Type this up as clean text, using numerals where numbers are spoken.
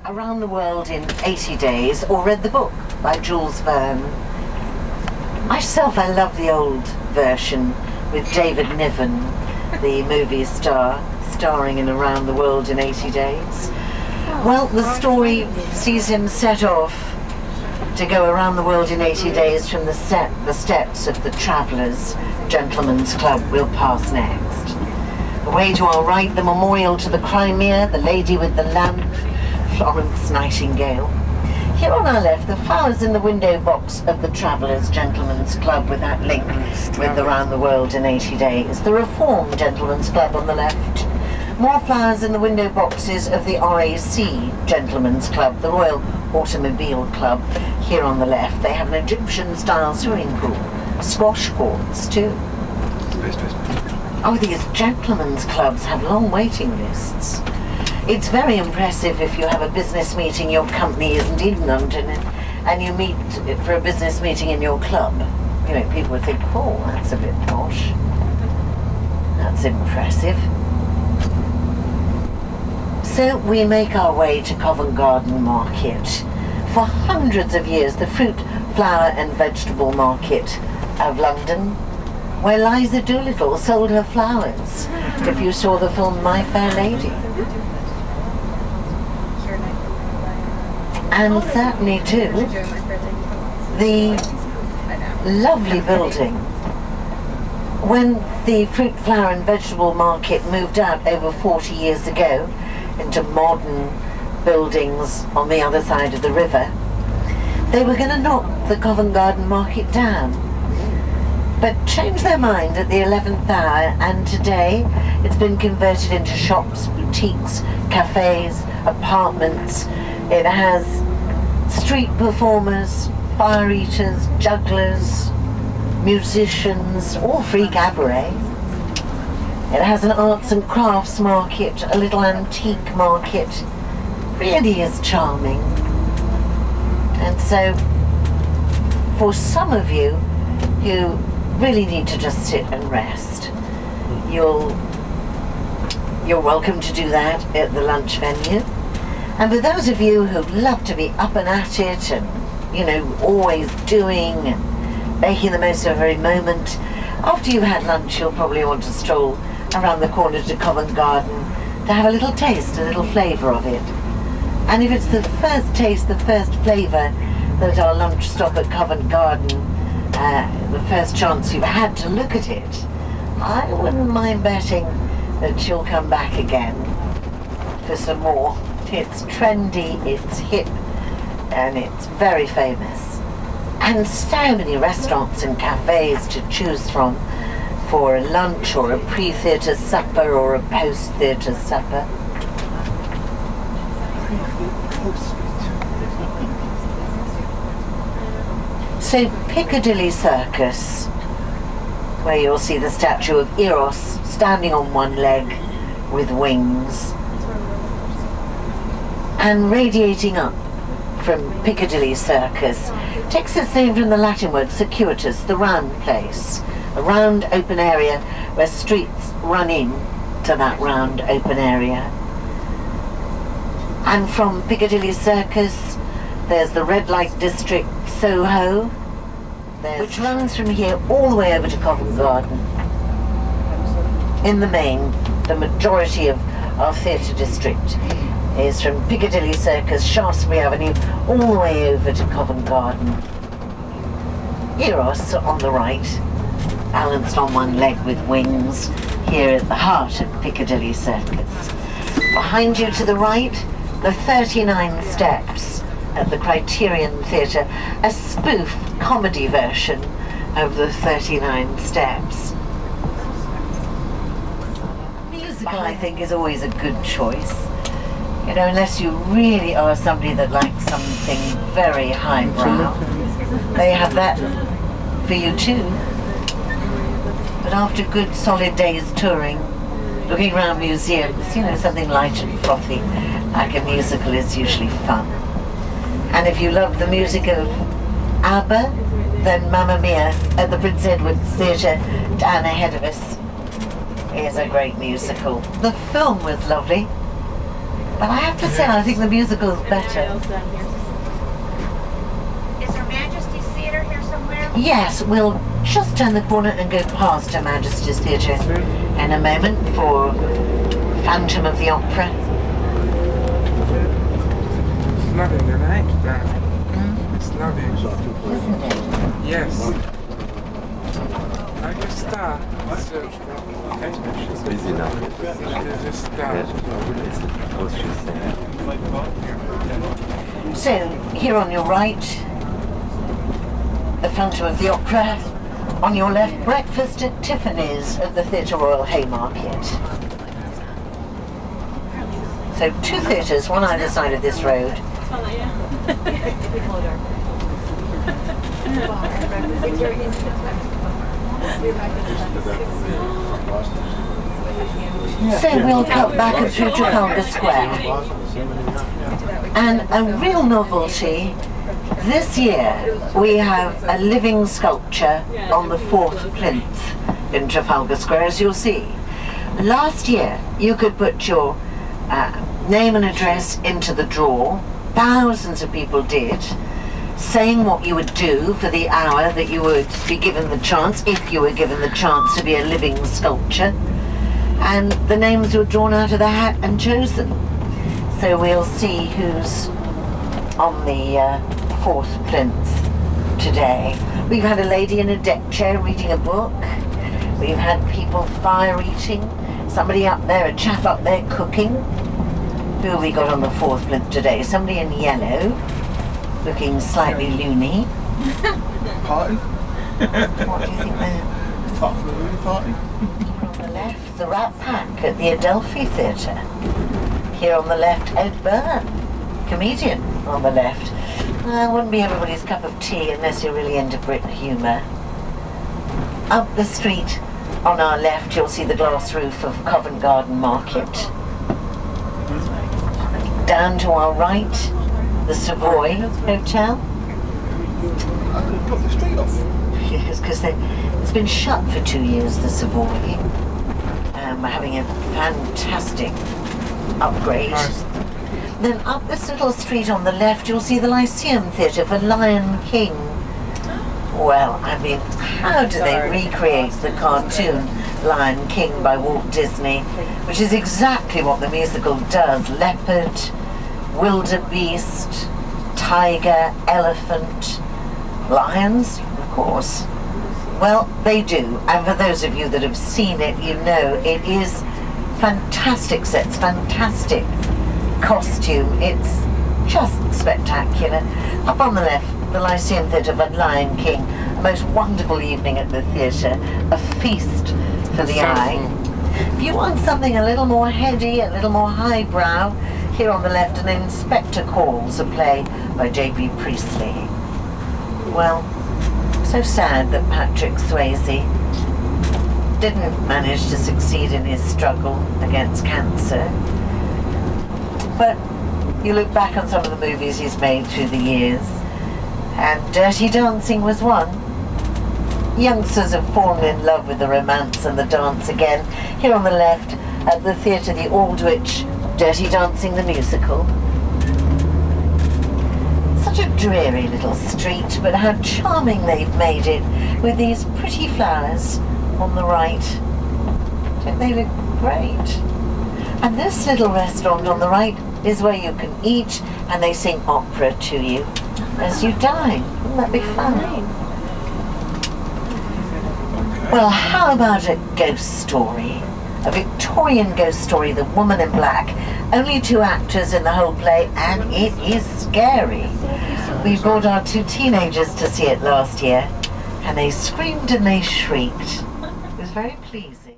Around the World in 80 Days, or read the book by Jules Verne. Myself, I love the old version with David Niven, the movie star, starring in Around the World in 80 Days. Well, the story sees him set off to go around the world in 80 days from the steps of the Travellers' Gentlemen's Club we'll pass next. Away to our right, the memorial to the Crimea, the Lady with the Lamp, Florence Nightingale. Here on our left, the flowers in the window box of the Travellers' Gentlemen's Club with that link with Around the World in 80 Days. The Reform Gentlemen's Club on the left. More flowers in the window boxes of the RAC Gentlemen's Club, the Royal Automobile Club, here on the left. They have an Egyptian-style swimming pool, squash courts too. Oh, these gentlemen's clubs have long waiting lists. It's very impressive if you have a business meeting, your company isn't in London, and you meet for a business meeting in your club. You know, people would think, oh, that's a bit posh. That's impressive. So we make our way to Covent Garden Market. For hundreds of years, the fruit, flower and vegetable market of London, where Liza Doolittle sold her flowers, if you saw the film My Fair Lady. And certainly too, the lovely building. When the fruit, flower and vegetable market moved out over 40 years ago into modern buildings on the other side of the river, they were going to knock the Covent Garden Market down, but changed their mind at the 11th hour, and today it's been converted into shops, boutiques, cafes, apartments. It has street performers, fire eaters, jugglers, musicians, all free cabaret. It has an arts and crafts market, a little antique market. Really is charming. And so, for some of you who really need to just sit and rest, you're welcome to do that at the lunch venue. And for those of you who love to be up and at it and, you know, always doing and making the most of every moment, after you've had lunch you'll probably want to stroll around the corner to Covent Garden to have a little taste, a little flavour of it. And if it's the first taste, the first flavour that our lunch stop at Covent Garden, the first chance you've had to look at it, I wouldn't mind betting that you'll come back again for some more. It's trendy, it's hip, and it's very famous. And so many restaurants and cafes to choose from for a lunch or a pre-theatre supper or a post-theatre supper. So Piccadilly Circus, where you'll see the statue of Eros standing on one leg with wings, and radiating up from Piccadilly Circus takes its name from the Latin word circuitous, the round place, a round open area where streets run in to that round open area. And from Piccadilly Circus there's the red light district Soho, which runs from here all the way over to Covent Garden. In the main, the majority of our theatre district is from Piccadilly Circus, Shaftesbury Avenue, all the way over to Covent Garden. Eros on the right, balanced on one leg with wings, here at the heart of Piccadilly Circus. Behind you to the right, the 39 Steps at the Criterion Theatre, a spoof comedy version of the 39 Steps. Musical, I think, is always a good choice. You know, unless you really are somebody that likes something very highbrow. They have that for you too. But after good solid days touring, looking around museums, you know, something light and frothy like a musical is usually fun. And if you love the music of ABBA, then Mamma Mia at the Prince Edward Theatre down ahead of us is a great musical. The film was lovely. But I have to say, I think the musical's better. Is Her Majesty's Theatre here somewhere? Yes, we'll just turn the corner and go past Her Majesty's Theatre in a moment for Phantom of the Opera. It's lovely, the night, that. It's lovely. Isn't it? Yes. I just start. It's busy now. Just start. What's she saying? So, here on your right, the Phantom of the Opera. On your left, breakfast at Tiffany's at the Theatre Royal Haymarket. So 2 theatres, one either side of this road. So we'll cut back through Trafalgar Square. And a real novelty, this year we have a living sculpture on the 4th plinth in Trafalgar Square, as you'll see. Last year you could put your name and address into the drawer. Thousands of people did, saying what you would do for the hour that you would be given the chance, if you were given the chance to be a living sculpture. And the names were drawn out of the hat and chosen. So we'll see who's on the 4th plinth today. We've had a lady in a deck chair reading a book. We've had people fire eating. Somebody up there, a chap up there cooking. Who have we got on the 4th plinth today? Somebody in yellow, looking slightly loony. Party? What do you think there? Party? On the left, the Rat Pack at the Adelphi Theatre. Here on the left, Ed Byrne, comedian on the left. Wouldn't be everybody's cup of tea unless you're really into Brit humour. Up the street on our left, you'll see the glass roof of Covent Garden Market. Down to our right, the Savoy Hotel. Got the street off. Yes, because it's been shut for 2 years, the Savoy. We're having a fantastic upgrade. Nice. Then up this little street on the left, you'll see the Lyceum Theatre for Lion King. Well, I mean, how do they recreate the cartoon Lion King by Walt Disney, which is exactly what the musical does? Leopard, wildebeest, tiger, elephant, lions, of course. Well, they do, and for those of you that have seen it, you know it is fantastic sets, fantastic costume. It's just spectacular. Up on the left, the Lyceum Theatre for Lion King. A most wonderful evening at the theatre. A feast for the eye. If you want something a little more heady, a little more highbrow, here on the left, an Inspector Calls, a play by J.B. Priestley. Well, so sad that Patrick Swayze didn't manage to succeed in his struggle against cancer. But you look back on some of the movies he's made through the years, and Dirty Dancing was one. Youngsters have fallen in love with the romance and the dance again. Here on the left, at the theatre, the Aldwych, Dirty Dancing the musical. Such a dreary little street, but how charming they've made it with these pretty flowers on the right. Don't they look great? And this little restaurant on the right is where you can eat and they sing opera to you as you dine. Wouldn't that be fun? Well, how about a ghost story? A Victorian ghost story, The Woman in Black. Only 2 actors in the whole play, and it is scary. We brought our 2 teenagers to see it last year, and they screamed and they shrieked. It was very pleasing.